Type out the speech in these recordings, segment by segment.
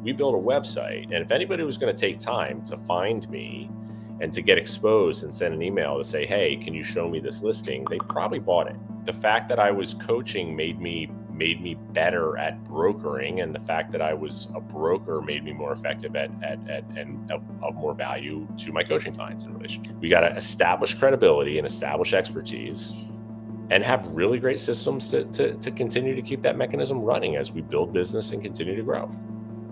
we built a website. And if anybody was going to take time to find me and to get exposed and send an email to say, hey, can you show me this listing? They probably bought it. The fact that I was coaching made me better at brokering, and the fact that I was a broker made me more effective and of more value to my coaching clients and relationships. We got to establish credibility and establish expertise and have really great systems to continue to keep that mechanism running as we build business and continue to grow.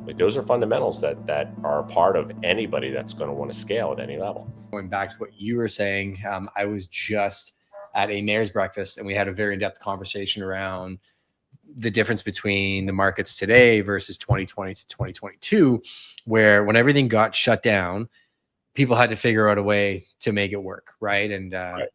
Like, those are fundamentals that are a part of anybody that's going to want to scale at any level. Going back to what you were saying, I was just at a mayor's breakfast and we had a very in-depth conversation around the difference between the markets today versus 2020 to 2022, where when everything got shut down, people had to figure out a way to make it work. Right. And,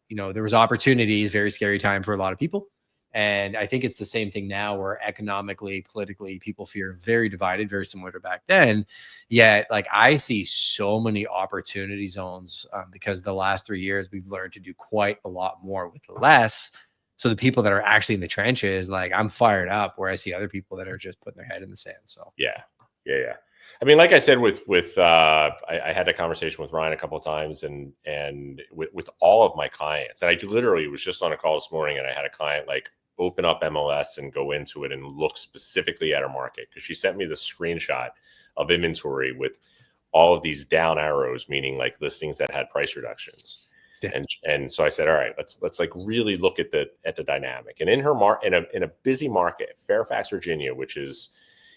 you know, there was opportunities, very scary time for a lot of people. And I think it's the same thing now, where economically, politically, people feel very divided, very similar to back then. Yet, like, I see so many opportunity zones because the last 3 years, we've learned to do quite a lot more with less. So the people that are actually in the trenches, like, I'm fired up, where I see other people that are just putting their head in the sand. So yeah. I mean, like I said, I had a conversation with Ryan a couple of times, and with all of my clients, and I literally was just on a call this morning, and I had a client like open up MLS and go into it and look specifically at our market, because she sent me the screenshot of inventory with all of these down arrows, meaning like listings that had price reductions. Yeah. And so I said, all right, let's like really look at the dynamic. And in her in a busy market, Fairfax, Virginia, which is,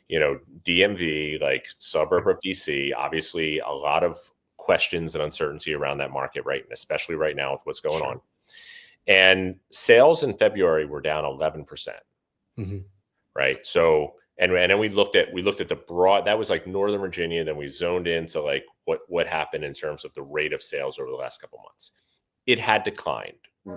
you know, DMV, like suburb of DC, obviously a lot of questions and uncertainty around that market, right? And especially right now with what's going on. And sales in February were down 11%. Mm-hmm. Right. So, and then we looked at the broad, that was like Northern Virginia. Then we zoned into like what happened in terms of the rate of sales over the last couple of months. It had declined.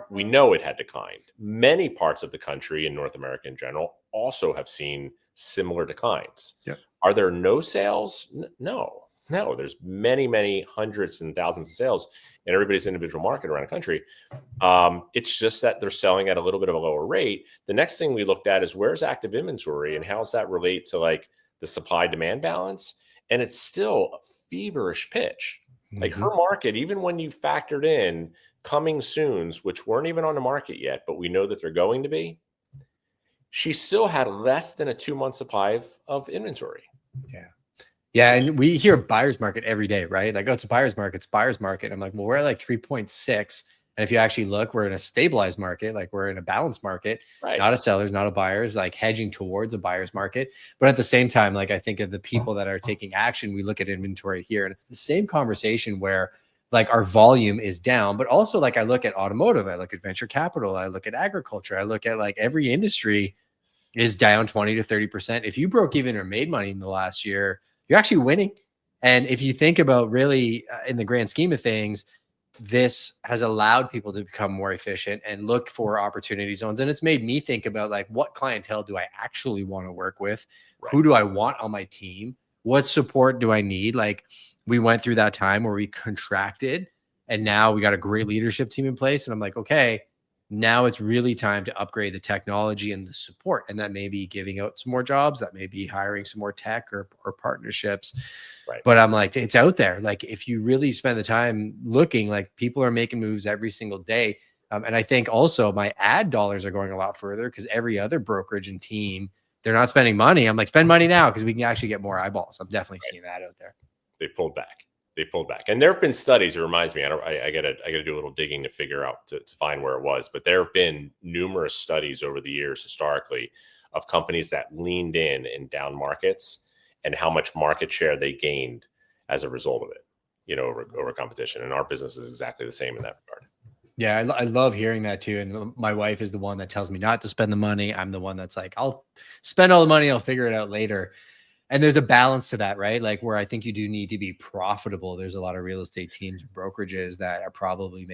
We know it had declined. Many parts of the country in North America in general also have seen similar declines. Yep. Are there no sales? No. There's many hundreds and thousands of sales in everybody's individual market around the country. It's just that they're selling at a little bit of a lower rate. The next thing we looked at is, where's active inventory and how does that relate to like the supply demand balance? And it's still a feverish pitch. Mm-hmm. Like, her market, even when you factored in coming soons, which weren't even on the market yet, but we know that they're going to be, she still had less than a 2-month supply of inventory. Yeah. And we hear buyer's market every day, right? Like, oh, it's a buyer's market. It's a buyer's market. I'm like, well, we're at like 3.6. And if you actually look, we're in a stabilized market. Like, we're in a balanced market, right? Not a seller's, not a buyer's, like hedging towards a buyer's market. But at the same time, like, I think of the people that are taking action, we look at inventory here, and it's the same conversation where like our volume is down, but also like I look at automotive, I look at venture capital, I look at agriculture, I look at like every industry is down 20 to 30%. If you broke even or made money in the last year, you're actually winning. And if you think about really in the grand scheme of things, this has allowed people to become more efficient and look for opportunity zones. And it's made me think about like, what clientele do I actually want to work with? Right. Who do I want on my team? What support do I need? Like, we went through that time where we contracted and now we got a great leadership team in place. And I'm like, okay, now it's really time to upgrade the technology and the support. And that may be giving out some more jobs. That may be hiring some more tech or partnerships. Right. But I'm like, it's out there. Like, if you really spend the time looking, like, people are making moves every single day. And I think also my ad dollars are going a lot further, because every other brokerage and team, they're not spending money. I'm like, spend money now, because we can actually get more eyeballs. I'm definitely seeing that out there. They pulled back. And there have been studies. It reminds me, I gotta do a little digging to figure out to find where it was, but there have been numerous studies over the years historically of companies that leaned in down markets and how much market share they gained as a result of it, you know, over competition. And our business is exactly the same in that regard. Yeah, I love hearing that too. And my wife is the one that tells me not to spend the money. I'm the one that's like, I'll spend all the money, I'll figure it out later. And there's a balance to that, right? Like, where I think you do need to be profitable. There's a lot of real estate teams and brokerages that are probably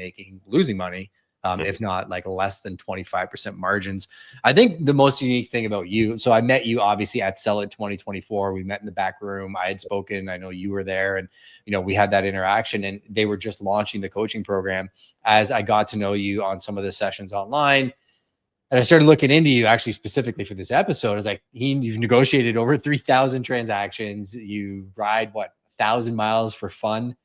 losing money, if not like less than 25% margins. I think the most unique thing about you, so I met you obviously at Sell It 2024. We met in the back room. I had spoken. I know you were there, and you know, we had that interaction, and they were just launching the coaching program. As I got to know you on some of the sessions online, And I started looking into you actually specifically for this episode. It's like, you've negotiated over 3,000 transactions. You ride 1,000 miles for fun.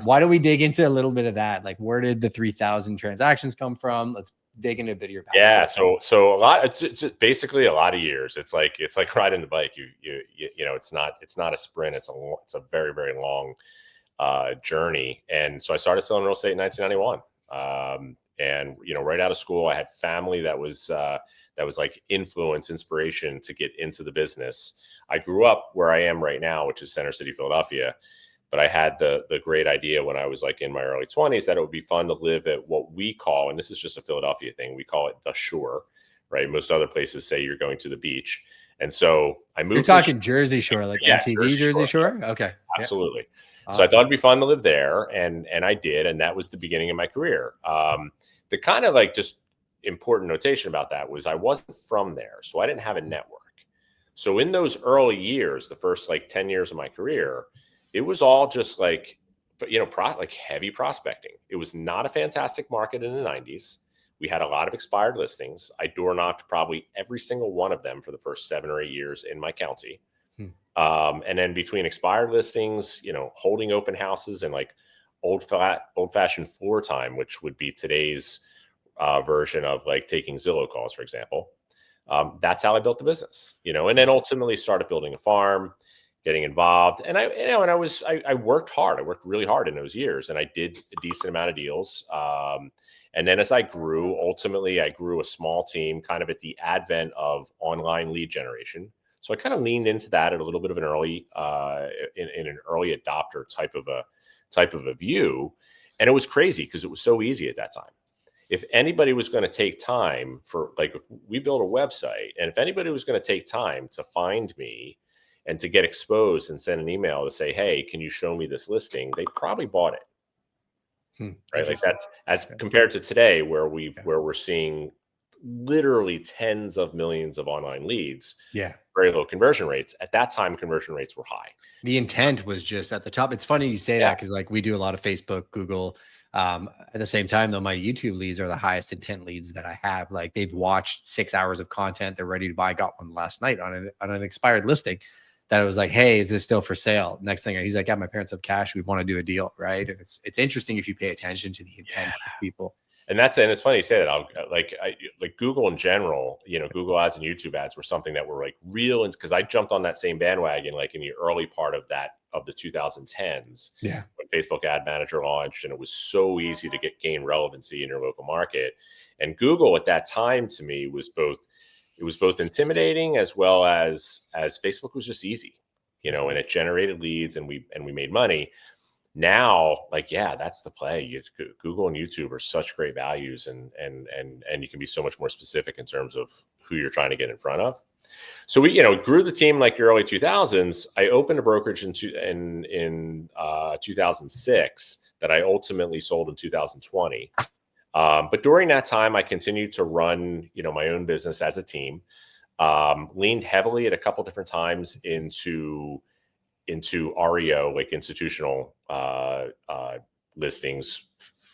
Why don't we dig into a little bit of that? Like, where did the 3,000 transactions come from? Let's dig into a bit of your backstory. Yeah. So a lot, it's basically a lot of years. It's like riding the bike. You know, it's not a sprint. It's a very, very long journey. And so I started selling real estate in 1991. And, you know, right out of school, I had family that was like inspiration to get into the business. I grew up where I am right now, which is Center City, Philadelphia. But I had the great idea when I was like in my early 20s that it would be fun to live at what we call, and this is just a Philadelphia thing, we call it the shore, right? Most other places say you're going to the beach. And so I moved. You're talking Jersey Shore, like MTV Jersey Shore? Okay. Absolutely. Yeah. Awesome. So I thought it'd be fun to live there. And I did. And that was the beginning of my career. The kind of like just important notation about that was I wasn't from there. So I didn't have a network. So in those early years, the first like 10 years of my career, it was all just like, you know, like heavy prospecting. It was not a fantastic market in the 90s. We had a lot of expired listings. I door knocked probably every single one of them for the first 7 or 8 years in my county. And then between expired listings, you know, holding open houses and like old fashioned floor time, which would be today's version of like taking Zillow calls, for example. That's how I built the business, you know, and then ultimately started building a farm, getting involved. And I worked hard. I worked really hard in those years, and I did a decent amount of deals. And then as I grew, ultimately I grew a small team kind of at the advent of online lead generation. So I kind of leaned into that at a little bit of an early, in an early adopter type of a view. And it was crazy because it was so easy at that time. If anybody was going to take time for, like, if we built a website and if anybody was going to take time to find me and to get exposed and send an email to say, hey, can you show me this listing? They probably bought it. Right. Like that's as compared to today where we're seeing literally tens of millions of online leads. Yeah. Very low conversion rates. At that time, conversion rates were high. The intent was just at the top. It's funny you say that because like we do a lot of Facebook, Google. At the same time, though, my YouTube leads are the highest intent leads that I have. Like they've watched 6 hours of content. They're ready to buy. I got one last night on an expired listing that I was like, hey, is this still for sale? Next thing he's like, yeah, my parents have cash. We want to do a deal. Right. And it's interesting if you pay attention to the intent of people. And it's funny you say that. I like Google in general, you know, Google ads and YouTube ads were something that were like real. Because I jumped on that same bandwagon, like in the early part of the 2010s. Yeah. When Facebook Ad Manager launched, and it was so easy to gain relevancy in your local market. And Google at that time to me was both intimidating as well as Facebook was just easy, you know, and it generated leads and we made money. Now, like, yeah, that's the play. Google and YouTube are such great values, and you can be so much more specific in terms of who you're trying to get in front of. So we, you know, grew the team like the early 2000s. I opened a brokerage in 2006 that I ultimately sold in 2020. But during that time, I continued to run, you know, my own business as a team. Leaned heavily at a couple different times into REO, like institutional listings,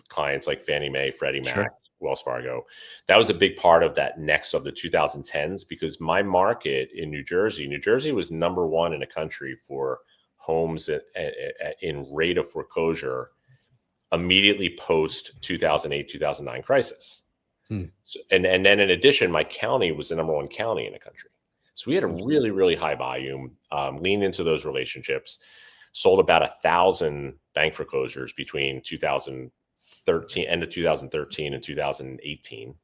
clients like Fannie Mae, Freddie Mac, sure. Wells Fargo. That was a big part of that next of the 2010s because my market in New Jersey was number one in the country for homes in rate of foreclosure immediately post 2008, 2009 crisis. So, and then in addition, my county was the number one county in the country. So we had a really, really high volume, leaned into those relationships, sold about 1,000 bank foreclosures between end of 2013 and 2018.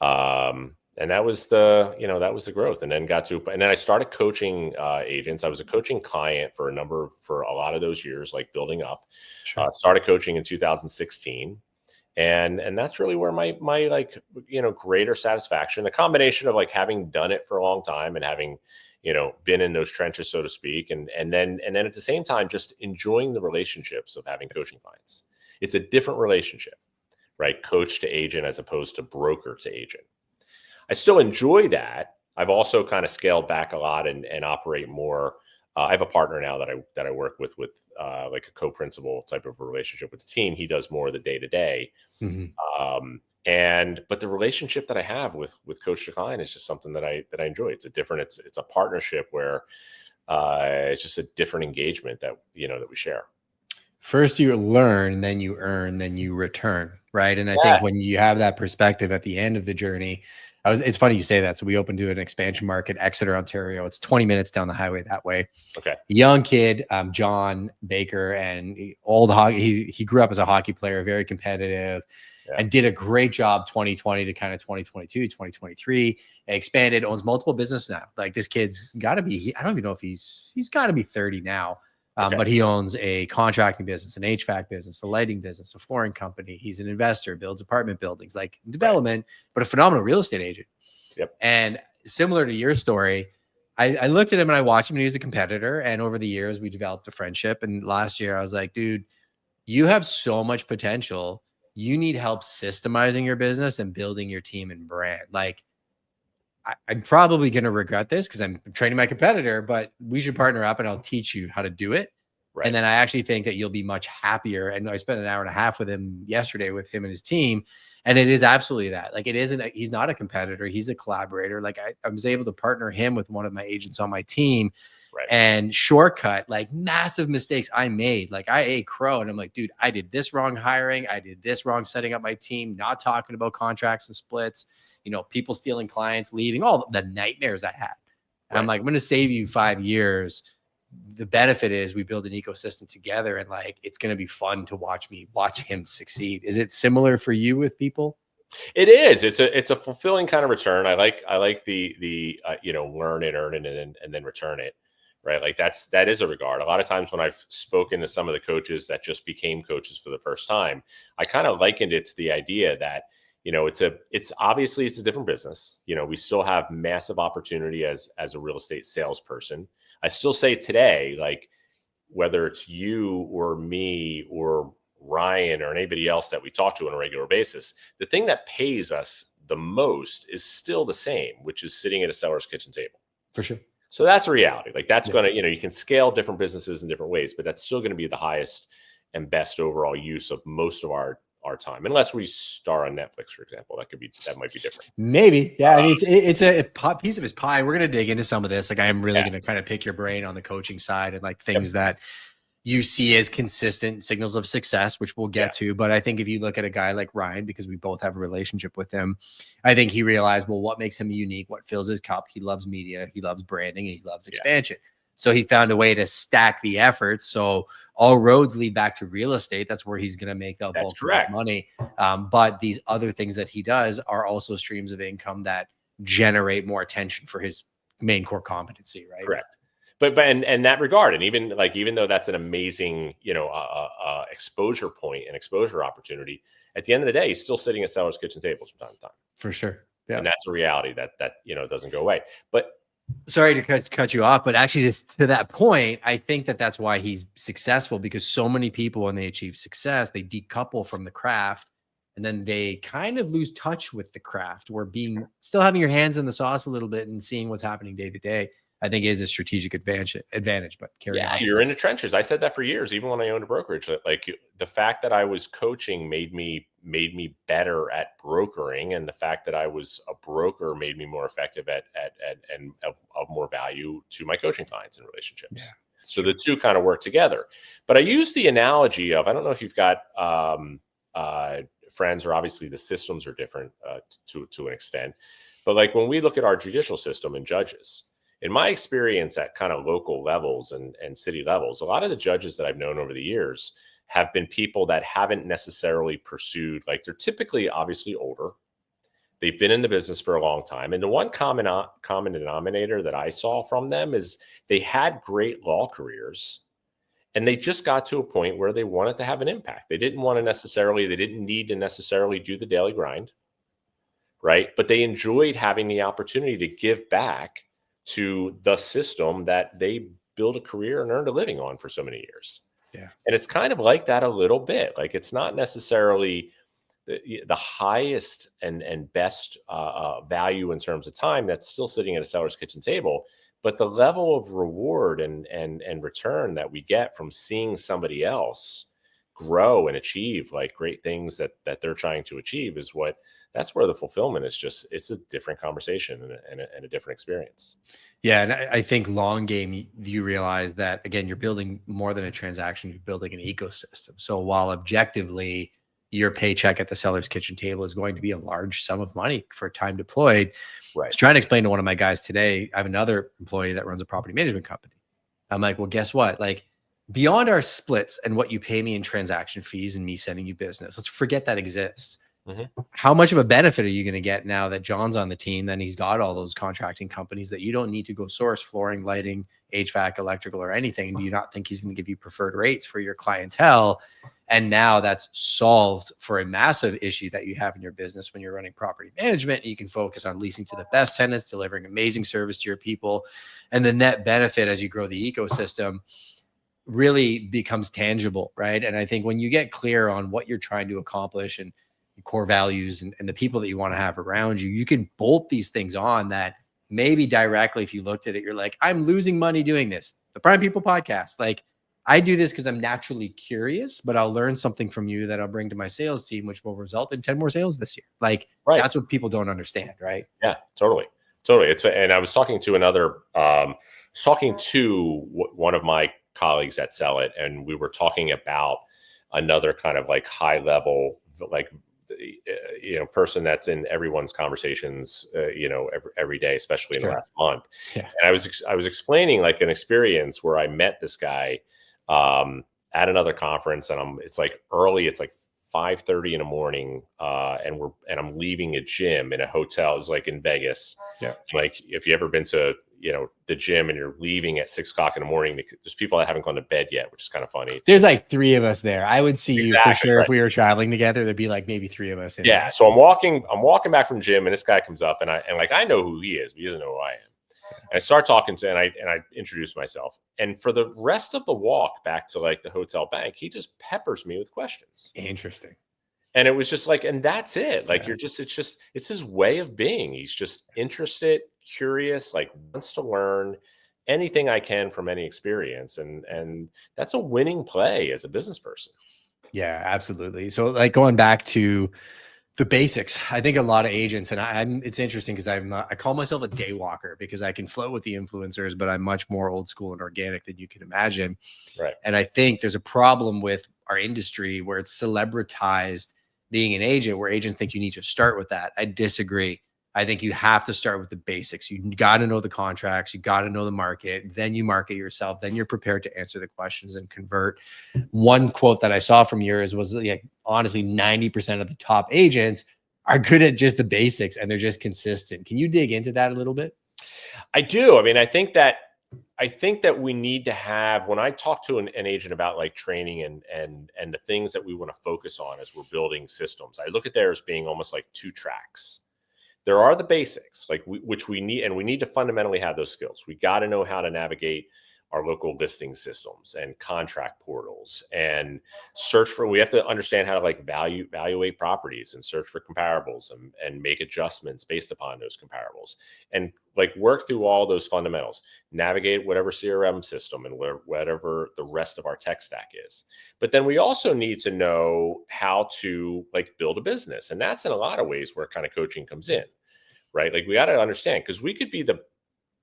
And that was the growth. And then I started coaching agents. I was a coaching client for a lot of those years, like building up. Sure. Started coaching in 2016. And that's really where my like, you know, greater satisfaction, the combination of like having done it for a long time and having, you know, been in those trenches, so to speak. And then at the same time, just enjoying the relationships of having coaching clients. It's a different relationship, right? Coach to agent as opposed to broker to agent. I still enjoy that. I've also kind of scaled back a lot and operate more I have a partner now that I work with like a co-principal type of relationship with the team. He does more of the day to day. But the relationship that I have with coach to client is just something that I enjoy. It's a partnership where it's just a different engagement that we share. First you learn, then you earn, then you return, right? And I think when you have that perspective at the end of the journey, it's funny you say that. So we opened to an expansion market, Exeter, Ontario. It's 20 minutes down the highway that way. Okay. Young kid, John Baker, and old hockey. He grew up as a hockey player, very competitive, and did a great job 2020 to kind of 2022, 2023, expanded, owns multiple businesses now. Like this kid's got to be, I don't even know if he's got to be 30 now. But he owns a contracting business, an HVAC business, a lighting business, a flooring company. He's an investor, builds apartment buildings, like development, but a phenomenal real estate agent. Yep. And similar to your story, I looked at him and I watched him, and he was a competitor. And over the years, we developed a friendship. And last year, I was like, dude, you have so much potential. You need help systemizing your business and building your team and brand. Like, I'm probably going to regret this because I'm training my competitor, but we should partner up and I'll teach you how to do it. Right. And then I actually think that you'll be much happier. And I spent an hour and a half with him yesterday with him and his team. And it is absolutely that. Like, he's not a competitor. He's a collaborator. Like I was able to partner him with one of my agents on my team. Right. And shortcut like massive mistakes I made. Like I ate crow and I'm like, dude, I did this wrong hiring. I did this wrong setting up my team, not talking about contracts and splits, people stealing clients, leaving, all the nightmares I had. And I'm like, I'm going to save you 5 years. The benefit is we build an ecosystem together, and like, it's going to be fun to watch him succeed. Is it similar for you with people? It is. It's a fulfilling kind of return. I like the learn it, earn it, and then return it. Right. Like that is a regard. A lot of times when I've spoken to some of the coaches that just became coaches for the first time, I kind of likened it to the idea that, it's obviously it's a different business. We still have massive opportunity as a real estate salesperson. I still say today, like whether it's you or me or Ryan or anybody else that we talk to on a regular basis, the thing that pays us the most is still the same, which is sitting at a seller's kitchen table. For sure. So that's a reality. Like that's going to, you can scale different businesses in different ways, but that's still going to be the highest and best overall use of most of our time, unless we star on Netflix, for example. That might be different. Maybe. Yeah. I mean, it's a piece of his pie. We're going to dig into some of this. Like I am really going to kind of pick your brain on the coaching side and like things that you see as consistent signals of success, which we'll get to. But I think if you look at a guy like Ryan, because we both have a relationship with him, I think he realized, well, what makes him unique? What fills his cup? He loves media, he loves branding, and he loves expansion. So he found a way to stack the efforts. So all roads lead back to real estate. That's where he's going to make the bulk of his money. But these other things that he does are also streams of income that generate more attention for his main core competency, right? Correct. But in that regard, and even though that's an amazing, exposure point and exposure opportunity, at the end of the day, he's still sitting at sellers' kitchen tables from time to time. For sure. Yeah. And that's a reality that doesn't go away. But sorry to cut you off, but actually just to that point, I think that's why he's successful, because so many people, when they achieve success, they decouple from the craft and then they kind of lose touch with the craft, where still having your hands in the sauce a little bit and seeing what's happening day to day, I think is a strategic advantage. But you're in the trenches. I said that for years, even when I owned a brokerage. Like the fact that I was coaching made me better at brokering, and the fact that I was a broker made me more effective at of more value to my coaching clients and relationships. Yeah, so true. The two kind of work together. But I use the analogy of, I don't know if you've got friends, or obviously the systems are different to an extent, but like when we look at our judicial system and judges. In my experience at kind of local levels and city levels, a lot of the judges that I've known over the years have been people that haven't necessarily pursued, like they're typically obviously older. They've been in the business for a long time. And the one common denominator that I saw from them is they had great law careers, and they just got to a point where they wanted to have an impact. They didn't need to necessarily do the daily grind, right? But they enjoyed having the opportunity to give back to the system that they built a career and earned a living on for so many years. Yeah. And it's kind of like that a little bit. Like it's not necessarily the highest and best value in terms of time that's still sitting at a seller's kitchen table, but the level of reward and return that we get from seeing somebody else grow and achieve like great things that they're trying to achieve is that's where the fulfillment is. Just, it's a different conversation and a different experience. Yeah. And I think long game, you realize that, again, you're building more than a transaction, you're building an ecosystem. So while objectively your paycheck at the seller's kitchen table is going to be a large sum of money for time deployed, I was trying to explain to one of my guys today, I have another employee that runs a property management company. I'm like, well, guess what? Like, beyond our splits and what you pay me in transaction fees and me sending you business, let's forget that exists. How much of a benefit are you going to get now that John's on the team? Then he's got all those contracting companies that you don't need to go source flooring, lighting, HVAC, electrical, or anything. Do you not think he's going to give you preferred rates for your clientele? And now that's solved for a massive issue that you have in your business when you're running property management. You can focus on leasing to the best tenants, delivering amazing service to your people. And the net benefit as you grow the ecosystem really becomes tangible, right? And I think when you get clear on what you're trying to accomplish and your core values and the people that you want to have around you, you can bolt these things on that maybe directly, if you looked at it, you're like, I'm losing money doing this. The Prime People podcast, like, I do this because I'm naturally curious, but I'll learn something from you that I'll bring to my sales team, which will result in 10 more sales this year. Like, that's what people don't understand, right? Yeah, totally. And I was talking to one of my colleagues at Sell It, and we were talking about another kind of like high level, like, person that's in everyone's conversations, every day, especially in the last month. Yeah. And I was explaining like an experience where I met this guy at another conference, and it's like early, it's like 5:30 in the morning, and I'm leaving a gym in a hotel. It's like in Vegas. Yeah. Like, if you ever been to the gym and you're leaving at 6 o'clock in the morning, there's people that haven't gone to bed yet, which is kind of funny. There's like 3 of us there. I would see you for sure. Right. If we were traveling together, there'd be like maybe 3 of us in there. So I'm walking back from the gym, and this guy comes up, and I know who he is, but he doesn't know who I am. And I start talking to, and I introduce myself. And for the rest of the walk back to like the hotel bank, he just peppers me with questions. Interesting. And it was just like, and that's it. Like, it's his way of being. He's just interested, curious, like wants to learn anything I can from any experience. And that's a winning play as a business person. Yeah, absolutely. So like going back to the basics, I think a lot of agents, and it's interesting because I call myself a day walker because I can flow with the influencers, but I'm much more old school and organic than you can imagine. Right. And I think there's a problem with our industry where it's celebritized being an agent, where agents think you need to start with that. I disagree. I think you have to start with the basics. You got to know the contracts. You got to know the market. Then you market yourself. Then you're prepared to answer the questions and convert. One quote that I saw from yours was, like, honestly, 90% of the top agents are good at just the basics and they're just consistent. Can you dig into that a little bit? I do. I mean, I think that we need to have, when I talk to an agent about like training and the things that we want to focus on as we're building systems, I look at there as being almost like 2 tracks. There are the basics, like which we need, and we need to fundamentally have those skills. We got to know how to navigate our local listing systems and contract portals and we have to understand how to like evaluate properties and search for comparables and make adjustments based upon those comparables and like work through all those fundamentals, navigate whatever CRM system and whatever the rest of our tech stack is. But then we also need to know how to like build a business. And that's in a lot of ways where kind of coaching comes in, right? Like, we got to understand, because we could be the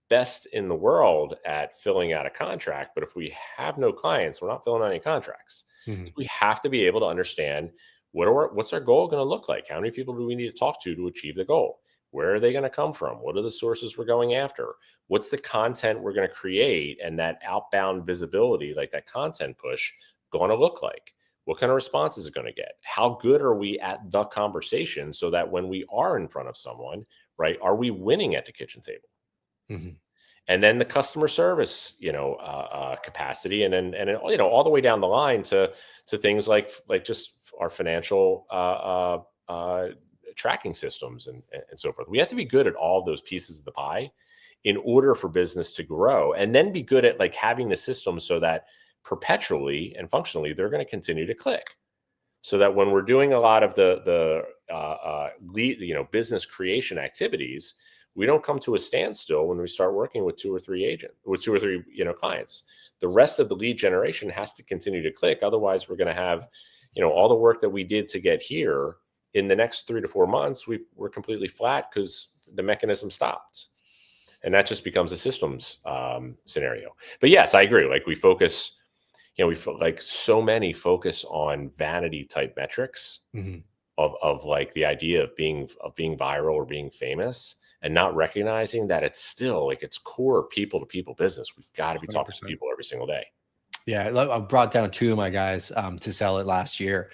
best in the world at filling out a contract, but if we have no clients, we're not filling out any contracts. Mm-hmm. So we have to be able to understand what's our goal going to look like? How many people do we need to talk to achieve the goal? Where are they going to come from? What are the sources we're going after? What's the content we're going to create? And that outbound visibility, like that content push, going to look like? What kind of response is it going to get? How good are we at the conversation so that when we are in front of someone, right, are we winning at the kitchen table? Mm-hmm. And then the customer service, capacity, and then all the way down the line to things like just our financial tracking systems and so forth. We have to be good at all those pieces of the pie in order for business to grow, and then be good at like having the system so that perpetually and functionally they're going to continue to click. So that when we're doing a lot of the business creation activities, we don't come to a standstill when we start working with two or three clients. The rest of the lead generation has to continue to click. Otherwise, we're going to have, all the work that we did to get here in the next 3 to 4 months, we're completely flat because the mechanism stopped. And that just becomes a systems scenario. But yes, I agree. Like we focus, like so many focus on vanity type metrics of like the idea of being viral or being famous, and not recognizing that it's still like it's core people to people business. We've got to be 100%. Talking to people every single day. Yeah. I brought down 2 of my guys to sell it last year.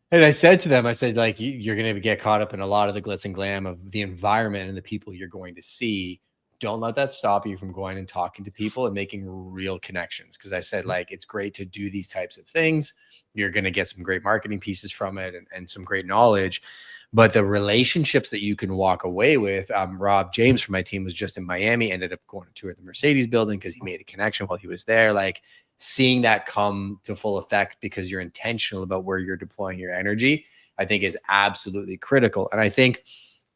And I said to them, I said, like, you're going to get caught up in a lot of the glitz and glam of the environment and the people you're going to see. Don't let that stop you from going and talking to people and making real connections. Because I said, like, it's great to do these types of things. You're going to get some great marketing pieces from it and some great knowledge. But the relationships that you can walk away with, Rob James from my team was just in Miami, ended up going to tour the Mercedes building because he made a connection while he was there. Like, seeing that come to full effect because you're intentional about where you're deploying your energy, I think is absolutely critical. And I think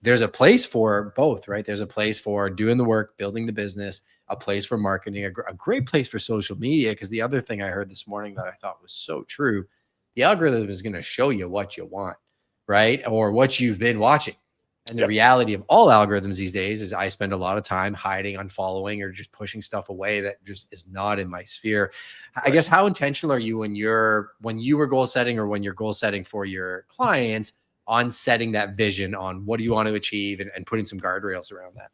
there's a place for both, right? There's a place for doing the work, building the business, a place for marketing, a great place for social media. Because the other thing I heard this morning that I thought was so true, the algorithm is going to show you what you want, right? Or what you've been watching. And the reality of all algorithms these days is I spend a lot of time hiding, unfollowing, or just pushing stuff away that just is not in my sphere. I guess, how intentional are you when you were goal setting, or when you're goal setting for your clients, on setting that vision on what do you want to achieve, and putting some guardrails around that?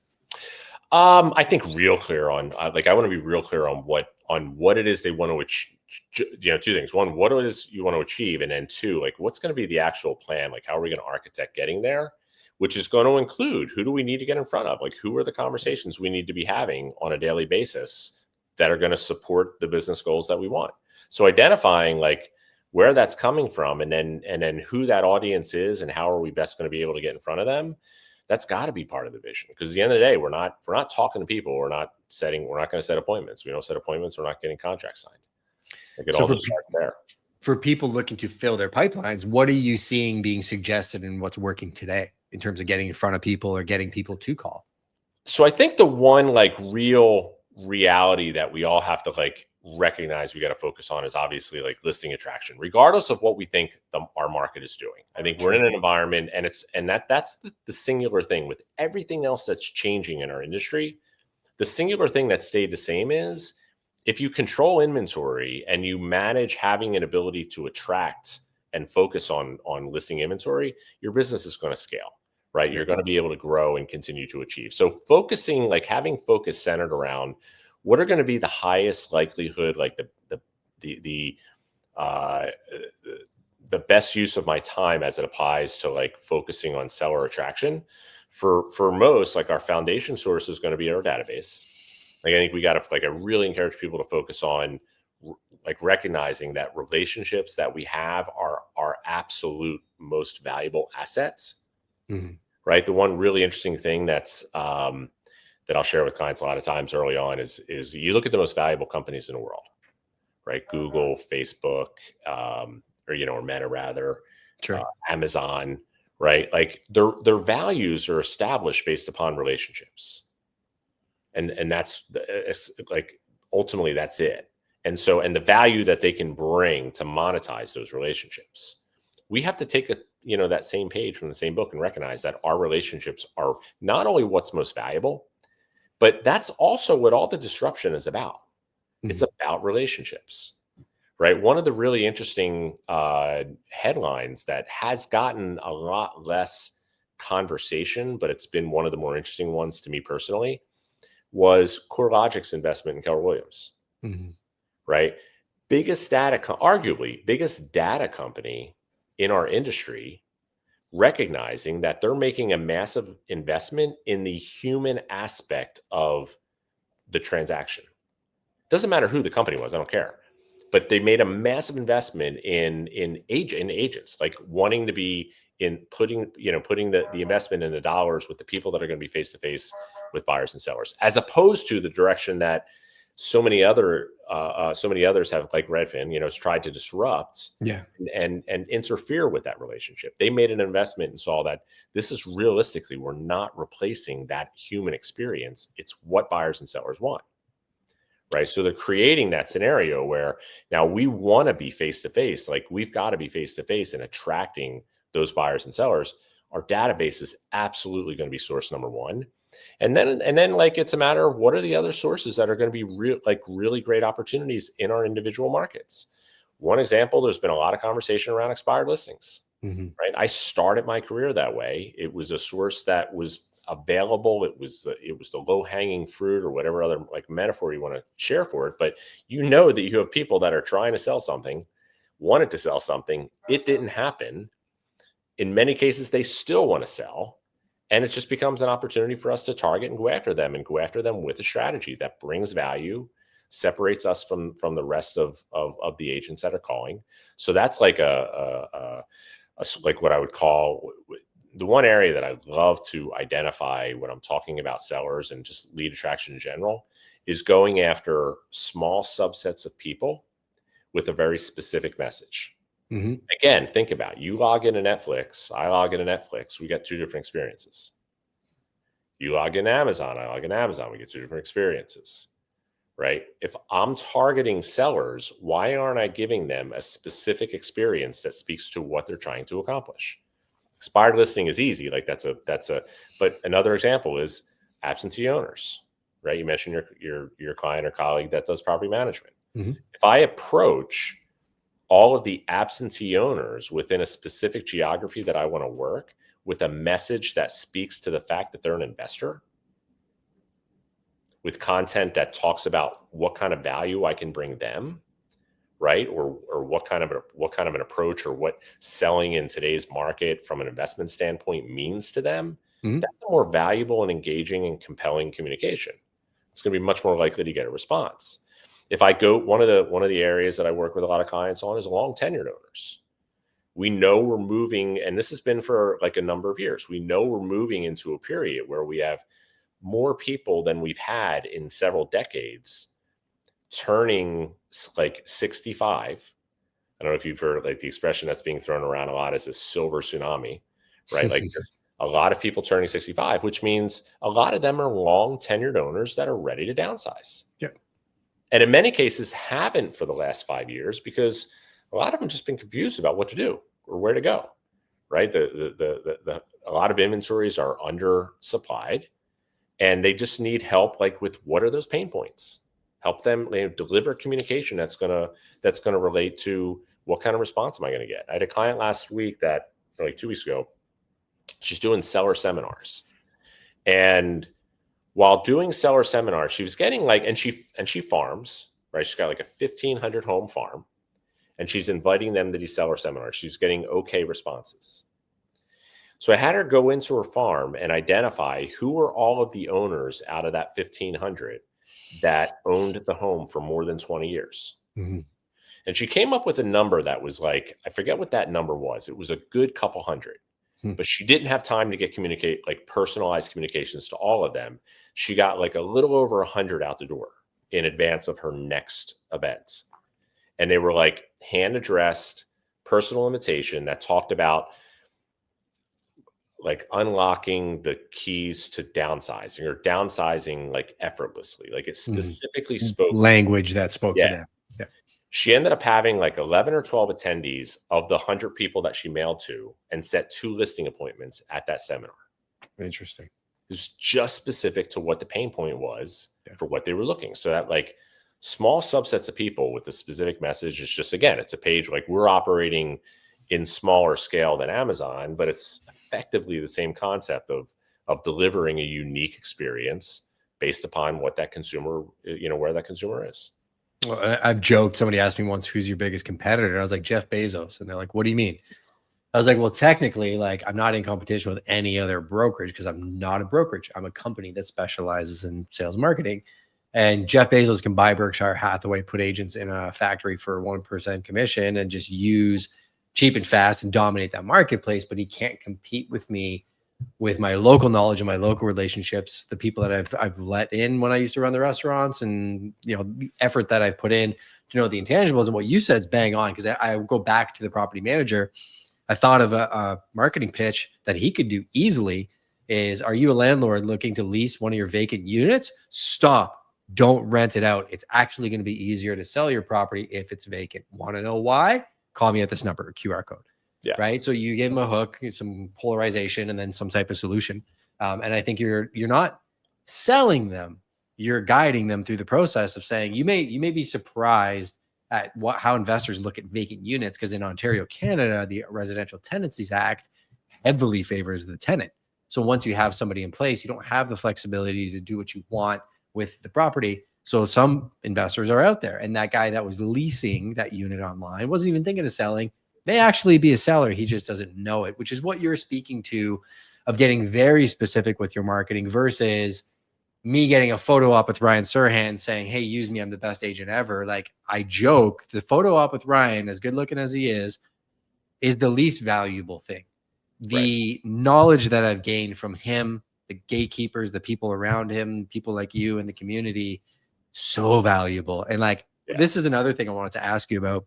I think real clear on, I want to be real clear on what it is they want to achieve. 2 things. One, what it is you want to achieve. And then 2, like, what's going to be the actual plan? Like, how are we going to architect getting there? Which is going to include, who do we need to get in front of? Like, who are the conversations we need to be having on a daily basis that are going to support the business goals that we want? So identifying like where that's coming from, and then who that audience is, and how are we best going to be able to get in front of them? That's got to be part of the vision. Because at the end of the day, we're not talking to people. We're not going to set appointments. We don't set appointments. We're not getting contracts signed. Like, it all just starts there. For people looking to fill their pipelines, what are you seeing being suggested, and what's working today in terms of getting in front of people or getting people to call? So I think the one like real reality that we all have to like recognize we got to focus on is obviously like listing attraction, regardless of what we think our market is doing. I think we're in an environment, and that's the singular thing with everything else that's changing in our industry. The singular thing that stayed the same is, if you control inventory and you manage having an ability to attract and focus on listing inventory, your business is going to scale, right? You're going to be able to grow and continue to achieve. So focusing, like having focus centered around what are going to be the highest likelihood, like the best use of my time as it applies to like focusing on seller attraction. For most, like our foundation source is going to be our database. Like, I think we got to, like, I really encourage people to focus on like recognizing that relationships that we have are our absolute most valuable assets, right? The one really interesting thing that I'll share with clients a lot of times early on is you look at the most valuable companies in the world, right? Google, Facebook, or Meta rather, Amazon, right? Like their values are established based upon relationships. And that's like, ultimately that's it. And so, and the value that they can bring to monetize those relationships, we have to take that same page from the same book and recognize that our relationships are not only what's most valuable, but that's also what all the disruption is about. It's about relationships, right? One of the really interesting headlines that has gotten a lot less conversation, but it's been one of the more interesting ones to me personally, was CoreLogic's investment in Keller Williams, right? Arguably biggest data company in our industry, recognizing that they're making a massive investment in the human aspect of the transaction. Doesn't matter who the company was, I don't care. But they made a massive investment in agents, like wanting to be in putting the investment in the dollars with the people that are going to be face to face with buyers and sellers, as opposed to the direction that so many others have, like Redfin, tried to disrupt and interfere with that relationship. They made an investment and saw that this is realistically, we're not replacing that human experience. It's what buyers and sellers want. Right. So they're creating that scenario where now we want to be face to face. Like, we've got to be face to face and attracting those buyers and sellers. Our database is absolutely going to be source number one. And then like, it's a matter of what are the other sources that are going to be really great opportunities in our individual markets. One example, there's been a lot of conversation around expired listings. Right. I started my career that way. It was a source that was available. It was the low hanging fruit, or whatever other like metaphor you want to share for it. But that you have people that are trying to sell something, wanted to sell something. It didn't happen. In many cases, they still want to sell. And it just becomes an opportunity for us to target and go after them with a strategy that brings value, separates us from the rest of the agents that are calling. So that's like like what I would call the one area that I love to identify when I'm talking about sellers and just lead attraction in general, is going after small subsets of people with a very specific message. Again, think about it. You log into Netflix, I log into Netflix, we get two different experiences. You log into Amazon, I log into Amazon, we get two different experiences. Right? If I'm targeting sellers, why aren't I giving them a specific experience that speaks to what they're trying to accomplish? Expired listing is easy. Like but another example is absentee owners, right? You mentioned your client or colleague that does property management. If I approach all of the absentee owners within a specific geography that I want to work with a message that speaks to the fact that they're an investor, with content that talks about what kind of value I can bring them, right? Or what kind of an approach, or what selling in today's market from an investment standpoint means to them, that's a more valuable and engaging and compelling communication. It's going to be much more likely to get a response. If I go, one of the areas that I work with a lot of clients on is long tenured owners. We know we're moving, and this has been for like a number of years. We know we're moving into a period where we have more people than we've had in several decades turning like 65. I don't know if you've heard like the expression that's being thrown around a lot is this silver tsunami, right? Like there's a lot of people turning 65, which means a lot of them are long tenured owners that are ready to downsize. Yeah. And in many cases haven't for the last 5 years, because a lot of them just been confused about what to do or where to go, right? A lot of inventories are undersupplied, and they just need help, like with what are those pain points? Help them deliver communication that's gonna relate to what kind of response am I gonna get. I had a client last week that, or like 2 weeks ago, she's doing seller seminars, and while doing seller seminars, she was getting like, and she farms, right? She's got like a 1,500 home farm, and she's inviting them to these seller seminars. She's getting okay responses. So I had her go into her farm and identify who were all of the owners out of that 1,500 that owned the home for more than 20 years. And she came up with a number that was like, I forget what that number was. It was a good couple hundred, but she didn't have time to get like personalized communications to all of them. She got like a little over 100 out the door in advance of her next event. And they were like hand addressed, personal invitation that talked about like unlocking the keys to downsizing, or downsizing like effortlessly. Like it specifically spoke language that spoke to them. Yeah. She ended up having like 11 or 12 attendees of the 100 people that she mailed to, and set 2 listing appointments at that seminar. Interesting. It was just specific to what the pain point was for what they were looking. So that like small subsets of people with a specific message is just, again, it's a page, like we're operating in smaller scale than Amazon, but it's effectively the same concept of delivering a unique experience based upon what that consumer, where that consumer is. Well, I've joked, somebody asked me once, who's your biggest competitor? And I was like, Jeff Bezos. And they're like, what do you mean? I was like, well, technically, like I'm not in competition with any other brokerage, because I'm not a brokerage. I'm a company that specializes in sales and marketing. And Jeff Bezos can buy Berkshire Hathaway, put agents in a factory for 1% commission, and just use cheap and fast and dominate that marketplace. But he can't compete with me with my local knowledge and my local relationships, the people that I've let in when I used to run the restaurants, and the effort that I've put in to know the intangibles. And what you said is bang on, because I go back to the property manager. I thought of a marketing pitch that he could do easily is, are you a landlord looking to lease one of your vacant units? Stop. Don't rent it out. It's actually going to be easier to sell your property if it's vacant. Want to know why? Call me at this number, QR code. Yeah. Right. So you give them a hook, some polarization, and then some type of solution. And I think you're not selling them. You're guiding them through the process of saying, you may be surprised at how investors look at vacant units, because in Ontario, Canada, the Residential Tenancies Act heavily favors the tenant. So once you have somebody in place, you don't have the flexibility to do what you want with the property. So some investors are out there, and that guy that was leasing that unit online wasn't even thinking of selling, may actually be a seller. He just doesn't know it, which is what you're speaking to, of getting very specific with your marketing versus me getting a photo op with Ryan Serhant saying, hey, use me, I'm the best agent ever. Like, I joke, the photo op with Ryan, as good looking as he is the least valuable thing. The knowledge that I've gained from him, the gatekeepers, the people around him, people like you in the community, so valuable. And like, this is another thing I wanted to ask you about.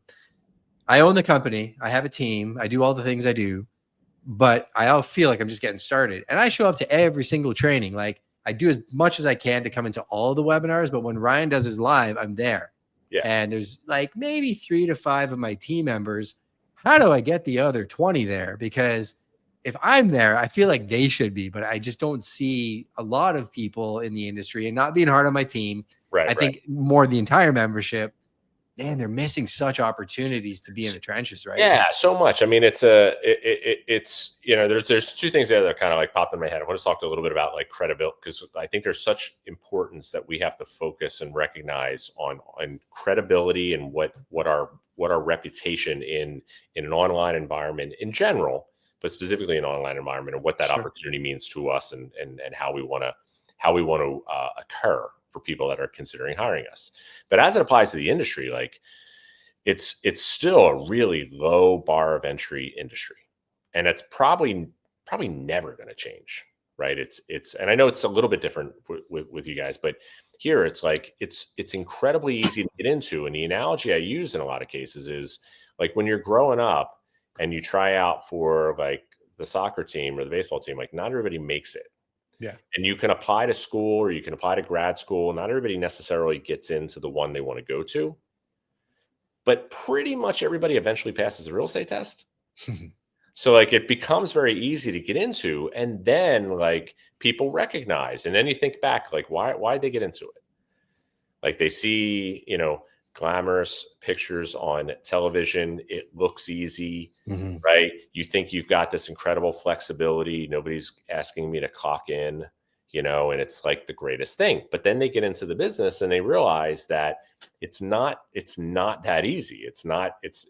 I own the company. I have a team. I do all the things I do, but I all feel like I'm just getting started. And I show up to every single training. Like, I do as much as I can to come into all the webinars, but when Ryan does his live, I'm there. Yeah. And there's like maybe 3 to 5 of my team members. How do I get the other 20 there? Because if I'm there, I feel like they should be, but I just don't see a lot of people in the industry, and not being hard on my team. I think more the entire membership, man, they're missing such opportunities to be in the trenches, right? Yeah, so much. I mean, it's there's two things there that kind of like popped in my head. I want to talk a little bit about like credibility, because I think there's such importance that we have to focus and recognize on credibility and what our reputation in an online environment in general, but specifically an online environment, and what that opportunity means to us, and how we want to occur for people that are considering hiring us. But as it applies to the industry, like, it's still a really low bar of entry industry, and it's probably never going to change, right? It's and I know it's a little bit different with you guys, but here it's like it's incredibly easy to get into. And the analogy I use in a lot of cases is like when you're growing up and you try out for like the soccer team or the baseball team, like not everybody makes it. Yeah. And you can apply to school, or you can apply to grad school. Not everybody necessarily gets into the one they want to go to, but pretty much everybody eventually passes the real estate test. So like it becomes very easy to get into, and then like people recognize, and then you think back, like why'd they get into it? Like they see, glamorous pictures on television. It looks easy, right? You think you've got this incredible flexibility. Nobody's asking me to clock in, and it's like the greatest thing. But then they get into the business and they realize that it's not that easy. It's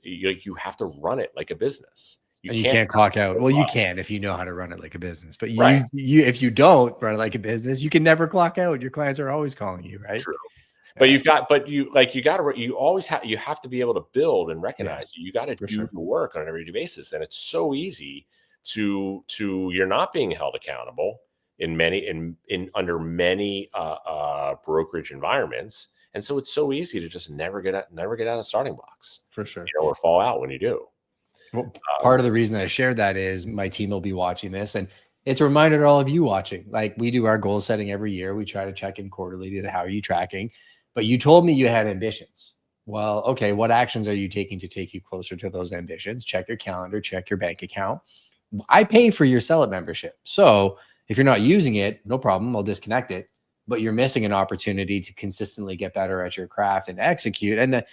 you have to run it like a business. You can't clock out. Well, you can if you know how to run it like a business, but you if you don't run it like a business, you can never clock out. Your clients are always calling you, right? True. But you have to be able to build and recognize you got to do the work on an everyday basis. And it's so easy to you're not being held accountable under many brokerage environments. And so it's so easy to just never get out of starting blocks, for sure, or fall out when you do. Well, part of the reason I shared that is my team will be watching this, and it's a reminder to all of you watching. Like, we do our goal setting every year. We try to check in quarterly to how are you tracking. But you told me you had ambitions. Well, okay, what actions are you taking to take you closer to those ambitions? Check your calendar, check your bank account. I pay for your Sell It membership. So if you're not using it, no problem, I'll disconnect it. But you're missing an opportunity to consistently get better at your craft and execute. And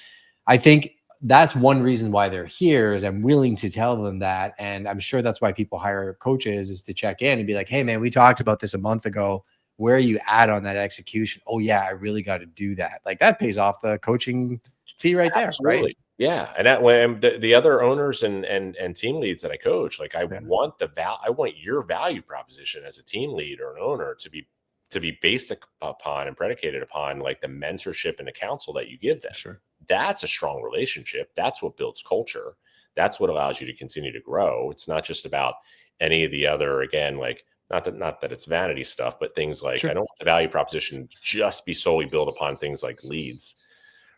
I think that's one reason why they're here, is I'm willing to tell them that. And I'm sure that's why people hire coaches, is to check in and be like, hey man, we talked about this a month ago. Where are you at on that execution? Oh yeah, I really got to do that. Like, that pays off the coaching fee right there. Absolutely. Right? Yeah. And that when the other owners and team leads that I coach, like I want I want your value proposition as a team lead or an owner to be based upon and predicated upon like the mentorship and the counsel that you give them. Sure. That's a strong relationship. That's what builds culture. That's what allows you to continue to grow. It's not just about any of the other, again, like not that it's vanity stuff, but things like, Sure. I don't want the value proposition just be solely built upon things like leads,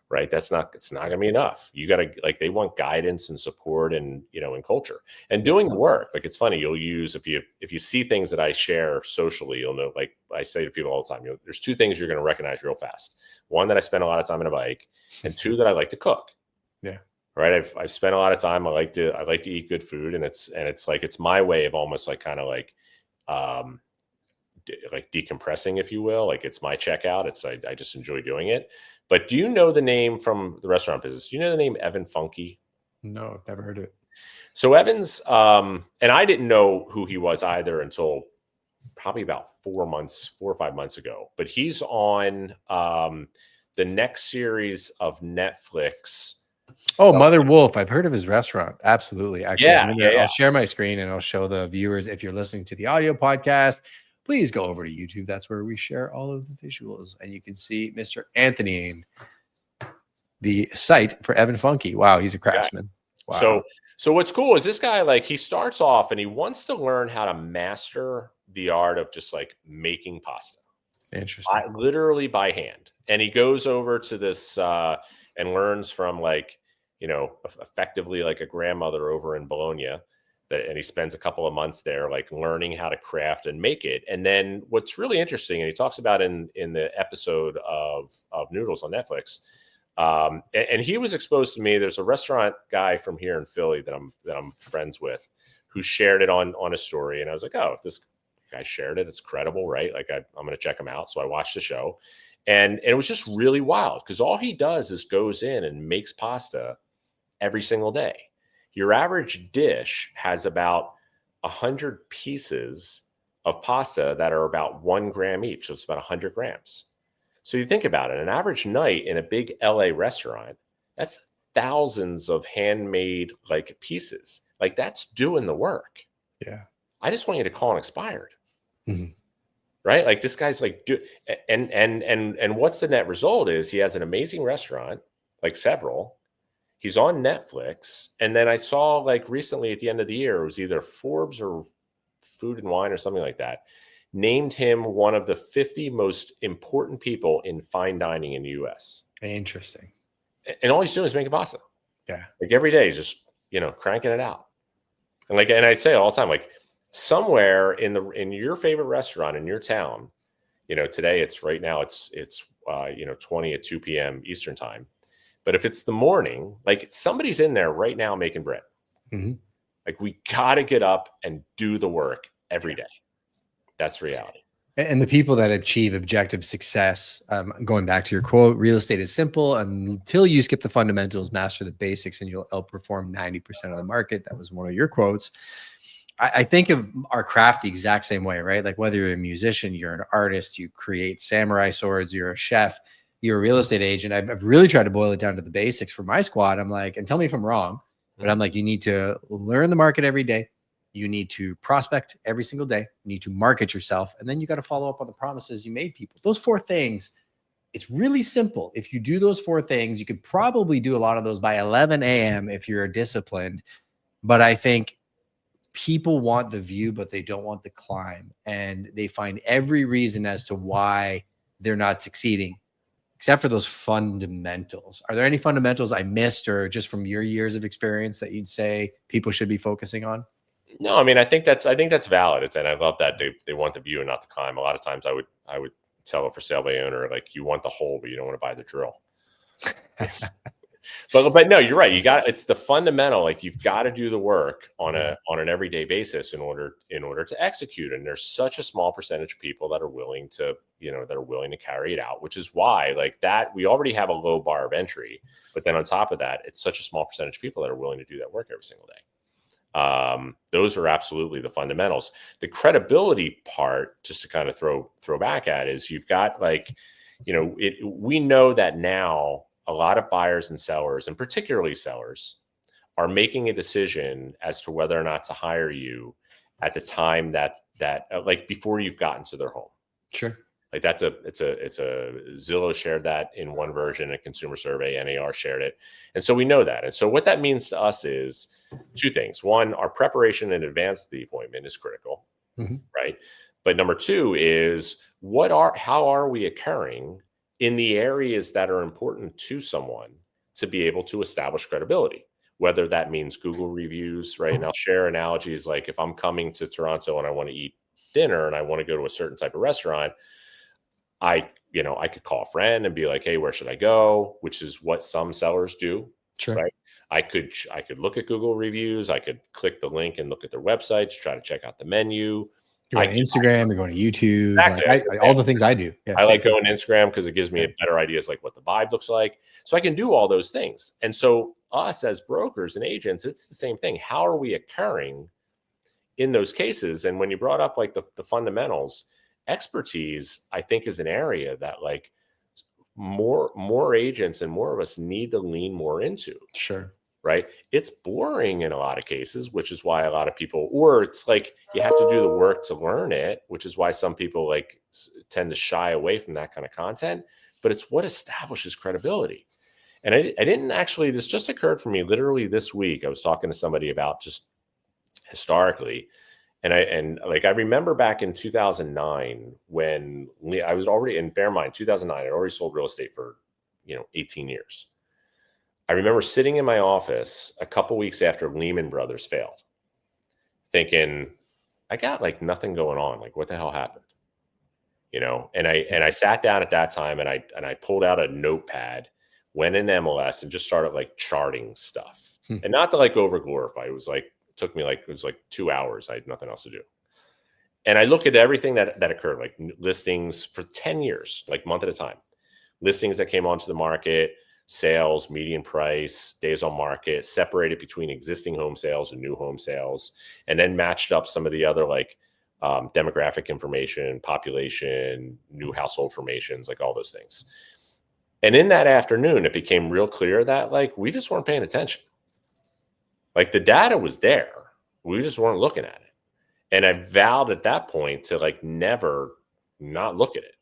right? It's not going to be enough. You got to, like, they want guidance and support and, and culture and doing the work. Like, it's funny. You'll use, if you see things that I share socially, you'll know, like I say to people all the time, there's two things you're going to recognize real fast. One, that I spend a lot of time on a bike, and two, that I like to cook. Yeah. Right. I've spent a lot of time. I like to eat good food, and it's like, it's my way of almost like kind of like, like decompressing, if you will. Like, it's my checkout. I just enjoy doing it. But do you know the name from the restaurant business? Do you know the name Evan Funky? No, I've never heard of it. So Evans, and I didn't know who he was either until probably about 4 or 5 months ago. But he's on the next series of Netflix. Oh, Mother Wolf. I've heard of his restaurant. Absolutely. Actually, I'll share my screen and I'll show the viewers. If you're listening to the audio podcast, please go over to YouTube. That's where we share all of the visuals. And you can see Mr. Anthony, the site for Evan Funky. Wow, he's a craftsman. Wow. So what's cool is this guy, like, he starts off and he wants to learn how to master the art of just like making pasta. Interesting. Literally by hand. And he goes over to this and learns from, like, effectively like a grandmother over in Bologna, and he spends a couple of months there, like, learning how to craft and make it. And then what's really interesting, and he talks about in the episode of Noodles on Netflix, and he was exposed to me. There's a restaurant guy from here in Philly that I'm friends with, who shared it on a story, and I was like, oh, if this guy shared it, it's credible, right? Like, I'm going to check him out. So I watched the show, and it was just really wild, because all he does is goes in and makes pasta every single day. Your average dish has about 100 pieces of pasta that are about 1 gram each. So it's about 100 grams. So you think about it, an average night in a big LA restaurant, that's thousands of handmade, like, pieces. Like, that's doing the work. Yeah. I just want you to call it expired. Mm-hmm. Right? Like, this guy's like, and what's the net result is he has an amazing restaurant, like several. He's on Netflix. And then I saw, like, recently at the end of the year, it was either Forbes or Food and Wine or something like that, named him one of the 50 most important people in fine dining in the US. Interesting. And all he's doing is making pasta. Yeah. Like, every day, he's just, cranking it out. And I say all the time, like, somewhere in your favorite restaurant in your town, today it's 20 at 2 p.m. Eastern time. But if it's the morning, like, somebody's in there right now making bread. Mm-hmm. Like, we got to get up and do the work every day. That's reality. And the people that achieve objective success, going back to your quote, real estate is simple until you skip the fundamentals, master the basics, and you'll outperform 90% of the market. That was one of your quotes. I think of our craft the exact same way, right? Like, whether you're a musician, you're an artist, you create samurai swords, you're a chef, you're a real estate agent. I've really tried to boil it down to the basics for my squad. I'm like, and tell me if I'm wrong, but I'm like, you need to learn the market every day. You need to prospect every single day. You need to market yourself. And then you got to follow up on the promises you made people. Those 4 things, it's really simple. If you do those 4 things, you could probably do a lot of those by 11 a.m. if you're disciplined. But I think people want the view, but they don't want the climb. And they find every reason as to why they're not succeeding, except for those fundamentals. Are there any fundamentals I missed, or just from your years of experience, that you'd say people should be focusing on? No, I mean, I think that's valid. And I love that they want the view and not the climb. A lot of times I would tell a for sale by owner, like, you want the hole, but you don't want to buy the drill. But no, you're right. It's the fundamental. Like, you've got to do the work on an everyday basis in order to execute. And there's such a small percentage of people that are willing to, carry it out, which is why, like, that we already have a low bar of entry. But then on top of that, it's such a small percentage of people that are willing to do that work every single day. Those are absolutely the fundamentals. The credibility part, just to kind of throw back at, is you've got, like, we know that now a lot of buyers and sellers, and particularly sellers, are making a decision as to whether or not to hire you at the time that like, before you've gotten to their home. Sure. Like, it's a Zillow shared that in one version, a consumer survey, NAR shared it. And so we know that. And so what that means to us is 2 things. One, our preparation in advance of the appointment is critical. right? But number two is how are we occurring in the areas that are important to someone to be able to establish credibility, whether that means Google reviews, right? And I'll share analogies like if I'm coming to Toronto and I want to eat dinner and I want to go to a certain type of restaurant, I could call a friend and be like, hey, where should I go? Which is what some sellers do, Sure. right? I could look at Google reviews. I could click the link and look at their website to try to check out the menu. You're going to Instagram, you're going to YouTube, exactly. all the things I do. Yeah, I like going to Instagram because it gives me a better ideas like what the vibe looks like. So I can do all those things. And so us as brokers and agents, it's the same thing. How are we occurring in those cases? And when you brought up like the fundamentals, expertise, I think, is an area that like more agents and more of us need to lean more into. Sure. Right. It's boring in a lot of cases, which is why a lot of people, or it's like you have to do the work to learn it, which is why some people like tend to shy away from that kind of content. But it's what establishes credibility. And I didn't actually, this just occurred for me literally this week. I was talking to somebody about just historically. And I remember back in 2009 when I was already, and bear in mind, 2009, I already sold real estate for, 18 years. I remember sitting in my office a couple weeks after Lehman Brothers failed, thinking, I got like nothing going on. Like, what the hell happened? And I sat down at that time and I pulled out a notepad, went in MLS and just started like charting stuff. And not to like over glorify. It was like, it was like 2 hours. I had nothing else to do. And I looked at everything that occurred, like listings for 10 years, like month at a time, listings that came onto the market, sales, median price, days on market, separated between existing home sales and new home sales, and then matched up some of the other like demographic information, population, new household formations, like all those things. And in that afternoon, it became real clear that like we just weren't paying attention. Like the data was there. We just weren't looking at it. And I vowed at that point to like never not look at it.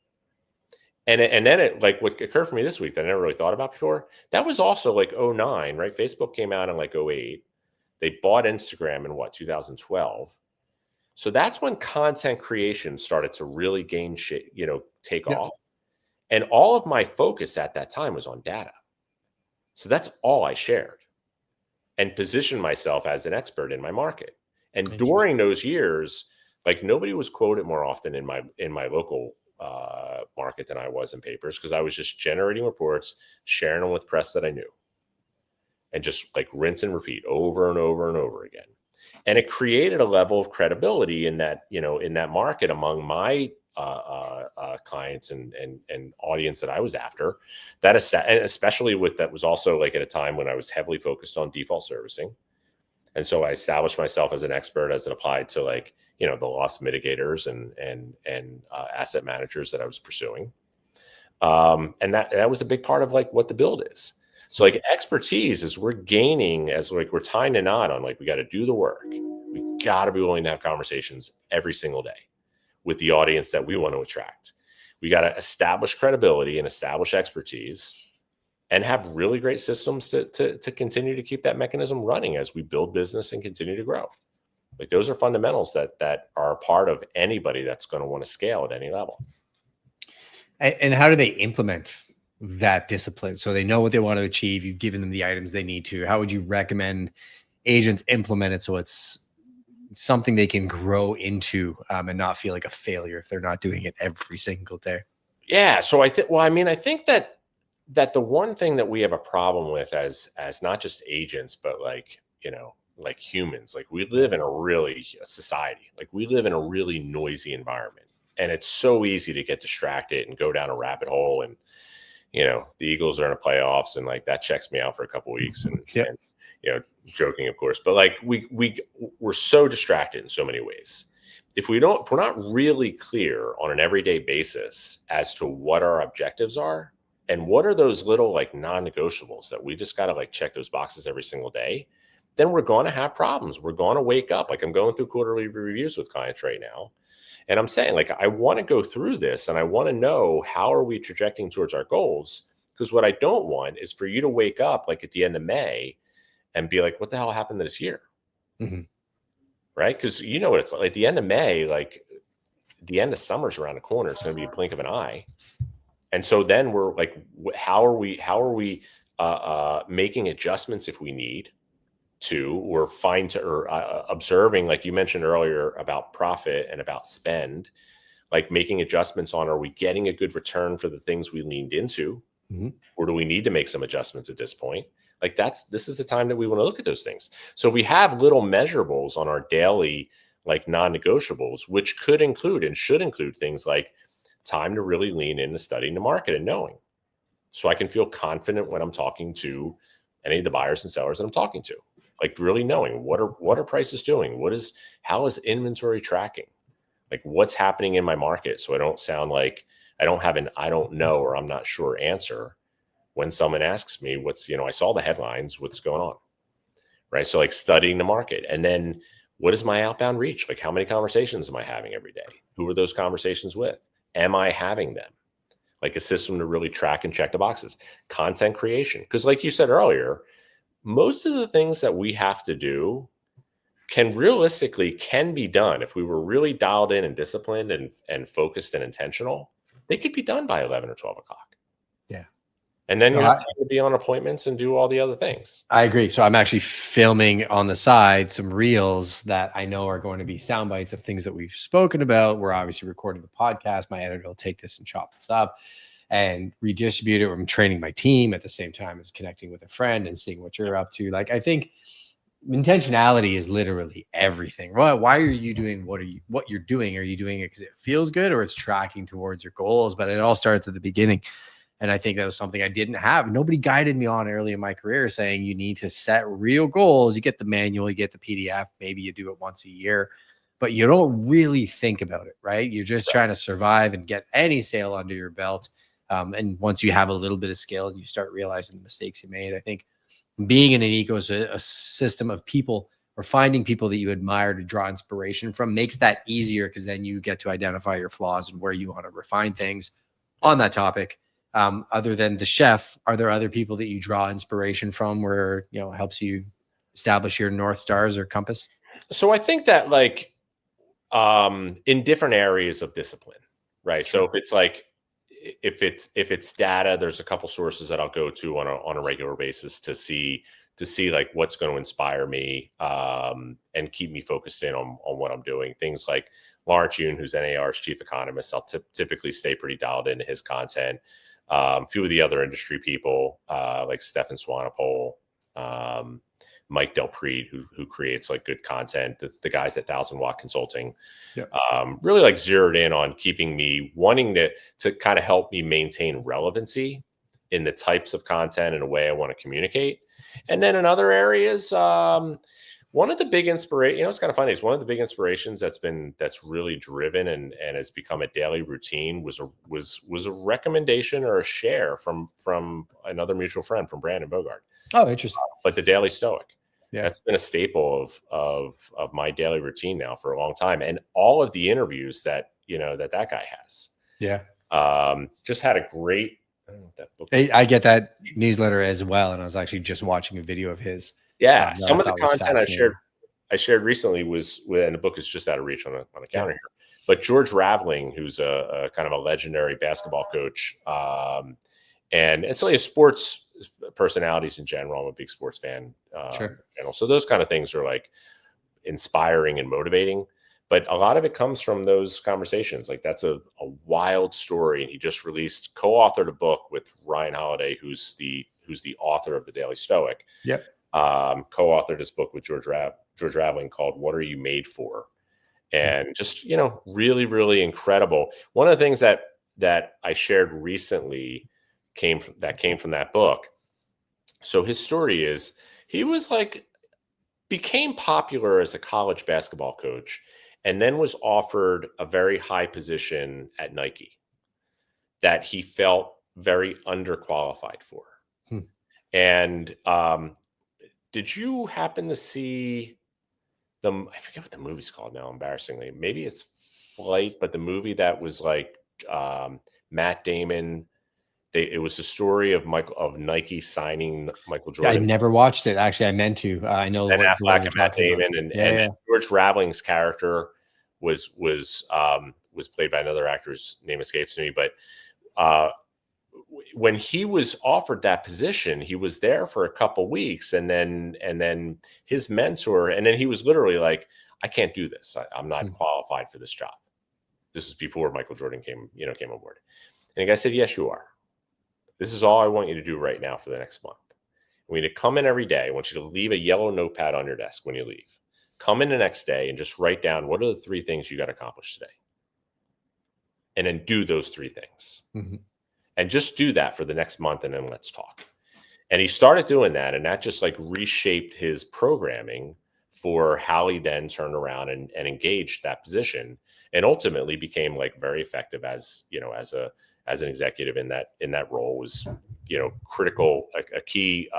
And then it like what occurred for me this week that I never really thought about before, that was also like 09, right? Facebook came out in like 08. They bought Instagram in 2012. So that's when content creation started to really gain shit, take off. And all of my focus at that time was on data. So that's all I shared and positioned myself as an expert in my market. And during those years, like nobody was quoted more often in my local market than I was in papers, because I was just generating reports, sharing them with press that I knew, and just like rinse and repeat over and over and over again. And it created a level of credibility in that, in that market among my clients and audience that I was after. That is, and especially that was also like at a time when I was heavily focused on default servicing. And so I established myself as an expert as it applied to like, the loss mitigators and asset managers that I was pursuing. And that was a big part of like what the build is. So like expertise is we're gaining as like we're tying a knot on like we got to do the work. We got to be willing to have conversations every single day with the audience that we want to attract. We got to establish credibility and establish expertise and have really great systems to continue to keep that mechanism running as we build business and continue to grow. Like those are fundamentals that are a part of anybody that's going to want to scale at any level. And how do they implement that discipline so they know what they want to achieve? You've given them the items they need to. How would you recommend agents implement it so it's something they can grow into and not feel like a failure if they're not doing it every single day? Yeah. So I think that the one thing that we have a problem with as not just agents, but like, like humans, like we live in a society, like we live in a really noisy environment, and it's so easy to get distracted and go down a rabbit hole. And, the Eagles are in the playoffs and like that checks me out for a couple of weeks and joking, of course, but like we're so distracted in so many ways. If we're not really clear on an everyday basis as to what our objectives are and what are those little like non-negotiables that we just got to like check those boxes every single day, then we're going to have problems. We're going to wake up. Like I'm going through quarterly reviews with clients right now. And I'm saying like, I want to go through this and I want to know how are we trajecting towards our goals? Because what I don't want is for you to wake up like at the end of May and be like, what the hell happened this year? Mm-hmm. right? Because you know what it's like at the end of May, like the end of summer's around the corner. It's going to be a blink of an eye. And so then we're like, how are we making adjustments if we need to, or observing, like you mentioned earlier about profit and about spend, like making adjustments on, are we getting a good return for the things we leaned into? Mm-hmm. Or do we need to make some adjustments at this point? Like this is the time that we want to look at those things. So if we have little measurables on our daily, like non-negotiables, which could include and should include things like time to really lean into studying the market and knowing, so I can feel confident when I'm talking to any of the buyers and sellers that I'm talking to, like really knowing what are prices doing? How is inventory tracking? Like what's happening in my market? So I don't sound like I don't have an, I don't know, or I'm not sure answer when someone asks me I saw the headlines, what's going on? Right. So like studying the market, and then what is my outbound reach? Like how many conversations am I having every day? Who are those conversations with? Am I having them? Like a system to really track and check the boxes. Content creation. Because like you said earlier, most of the things that we have to do can be done if we were really dialed in and disciplined and focused and intentional. They could be done by 11 or 12 o'clock. Yeah. And then you have to be on appointments and do all the other things. I agree. So I'm actually filming on the side some reels that I know are going to be sound bites of things that we've spoken about. We're obviously recording the podcast. My editor will take this and chop this up and redistribute it. I'm training my team at the same time as connecting with a friend and seeing what you're up to. Like, I think intentionality is literally everything. Why are you doing what you're doing? Are you doing it because it feels good, or it's tracking towards your goals? But it all starts at the beginning. And I think that was something I didn't have. Nobody guided me on early in my career, saying you need to set real goals. You get the manual, you get the PDF, maybe you do it once a year, but you don't really think about it, right? You're just trying to survive and get any sale under your belt. And once you have a little bit of skill and you start realizing the mistakes you made, I think being in an ecosystem of people, or finding people that you admire to draw inspiration from, makes that easier, because then you get to identify your flaws and where you want to refine things on that topic. Other than the chef, are there other people that you draw inspiration from, where, helps you establish your North Stars or compass? So I think that in different areas of discipline, right? Sure. So if it's like, if it's data, there's a couple sources that I'll go to on a regular basis to see like what's going to inspire me and keep me focused in on what I'm doing. Things like Lawrence Yun, who's NAR's chief economist, I'll typically stay pretty dialed into his content. A few of the other industry people like Stefan Swanepoel, Mike Del Prete, who creates like good content, the guys at 1000 Watt Consulting, really like zeroed in on keeping me wanting to kind of help me maintain relevancy in the types of content and the way I want to communicate. And then in other areas, one of the big it's kind of funny. It's one of the big inspirations that's really driven and has become a daily routine was a recommendation or a share from another mutual friend, from Brandon Bogart. Oh, interesting. But the Daily Stoic. Yeah. That's been a staple of my daily routine now for a long time. And all of the interviews that guy has. Yeah. Just had a great, I don't know what that book is. I get that newsletter as well. And I was actually just watching a video of his. Yeah. Some of the content I shared recently and the book is just out of reach on a counter here. But George Raveling, who's a kind of a legendary basketball coach, and it's like sports personalities in general. I'm a big sports fan. Sure. So those kind of things are like inspiring and motivating. But a lot of it comes from those conversations. Like that's a wild story. And he just co-authored a book with Ryan Holiday, who's the author of the Daily Stoic. Yep. Co-authored this book with George Raveling called "What Are You Made For?" And just really, really incredible. One of the things that I shared recently came from that book. So his story is he was became popular as a college basketball coach, and then was offered a very high position at Nike that he felt very underqualified for. And did you happen to see I forget what the movie's called now, embarrassingly. Maybe it's Flight, but the movie that was like Matt Damon, It was the story of Nike signing Michael I Jordan. never watched it. Actually, I meant to. I know Ben what the one Affleck you're and Matt talking about. Damon, Yeah, and yeah. George Ravling's character was played by another actor's name escapes me, but when he was offered that position, he was there for a couple weeks, and then his mentor, and then he was literally like, "I can't do this. I'm not qualified for this job." This is before Michael Jordan came on board, and the guy said, "Yes, you are. This is all I want you to do right now for the next month. I want you to come in every day. I want you to leave a yellow notepad on your desk when you leave. Come in the next day and just write down what are the 3 things you got to accomplish today, and then do those 3 things." And just do that for the next month, and then let's talk. And he started doing that, and that just like reshaped his programming for how he then turned around and engaged that position, and ultimately became like very effective as an executive in that role. Was critical, a key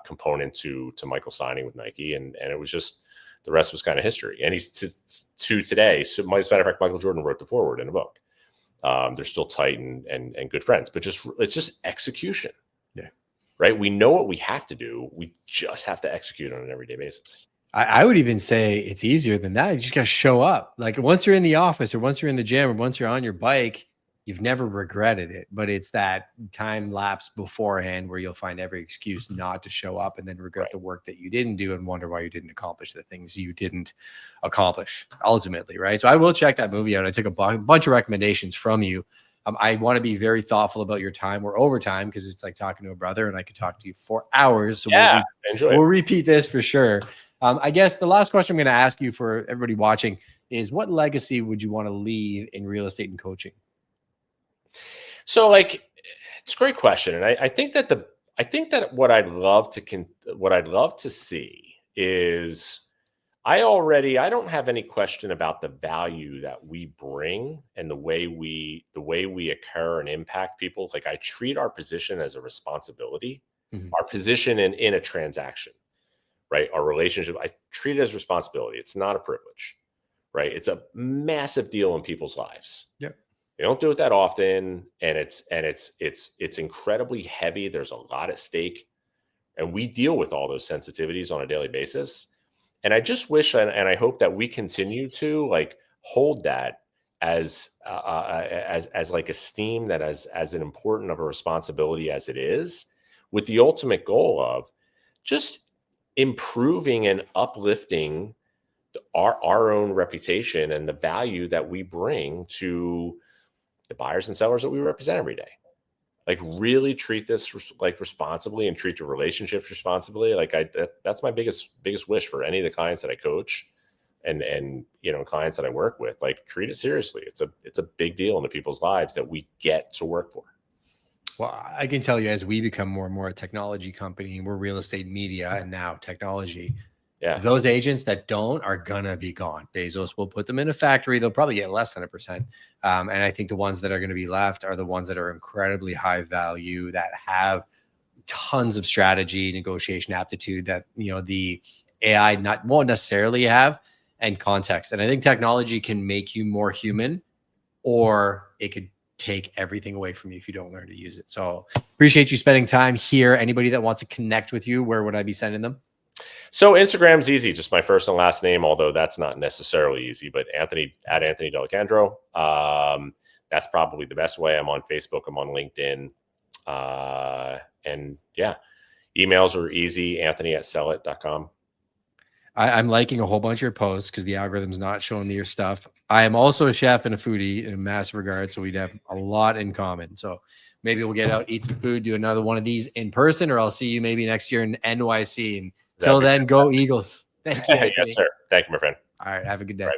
component to Michael signing with Nike, and it was just, the rest was kind of history. And he's to today. So, as a matter of fact, Michael Jordan wrote the foreword in the book. They're still tight and good friends, but it's just execution. Yeah. Right. We know what we have to do. We just have to execute on an everyday basis. I would even say it's easier than that. You just got to show up. Like once you're in the office, or once you're in the gym, or once you're on your bike, you've never regretted it. But it's that time lapse beforehand where you'll find every excuse not to show up, and then regret the work that you didn't do and wonder why you didn't accomplish the things you didn't accomplish ultimately. Right. So I will check that movie out. I took a bunch of recommendations from you. I want to be very thoughtful about your time. We're over time because it's like talking to a brother, and I could talk to you for hours. So we'll repeat this for sure. I guess the last question I'm going to ask you for everybody watching is, what legacy would you want to leave in real estate and coaching? So it's a great question. And I think that what I'd love to see is, I don't have any question about the value that we bring and the way we occur and impact people. Like, I treat our position as a responsibility, our position in a transaction, right? Our relationship, I treat it as responsibility. It's not a privilege, right? It's a massive deal in people's lives. Yep. You don't do it that often, and it's incredibly heavy. There's a lot at stake, and we deal with all those sensitivities on a daily basis. And I just wish, and I hope that we continue to hold that as like esteem that as an important of a responsibility as it is, with the ultimate goal of just improving and uplifting our own reputation and the value that we bring to the buyers and sellers that we represent every day. Like, really treat this responsibly, and treat the relationships responsibly. That's my biggest wish for any of the clients that I coach and clients that I work with. Like, treat it seriously. It's a big deal into people's lives that we get to work for. Well, I can tell you, as we become more and more a technology company, we're real estate media and now technology. Yeah. Those agents that don't are gonna be gone. Bezos will put them in a factory. They'll probably get less than 1%. And I think the ones that are going to be left are the ones that are incredibly high value, that have tons of strategy, negotiation aptitude that the AI won't necessarily have, and context. And I think technology can make you more human, or it could take everything away from you if you don't learn to use it. So appreciate you spending time here. Anybody that wants to connect with you, where would I be sending them? So Instagram's easy, just my first and last name, although that's not necessarily easy, but Anthony Delicandro. That's probably the best way. I'm on Facebook, I'm on LinkedIn. And yeah, emails are easy, anthony@sellit.com. I'm liking a whole bunch of your posts because the algorithm's not showing me your stuff. I am also a chef and a foodie in a massive regard, so we'd have a lot in common. So maybe we'll get out, eat some food, do another one of these in person, or I'll see you maybe next year in NYC. And till then, go Eagles. Thank you. Yes, sir. Thank you, my friend. All right. Have a good day.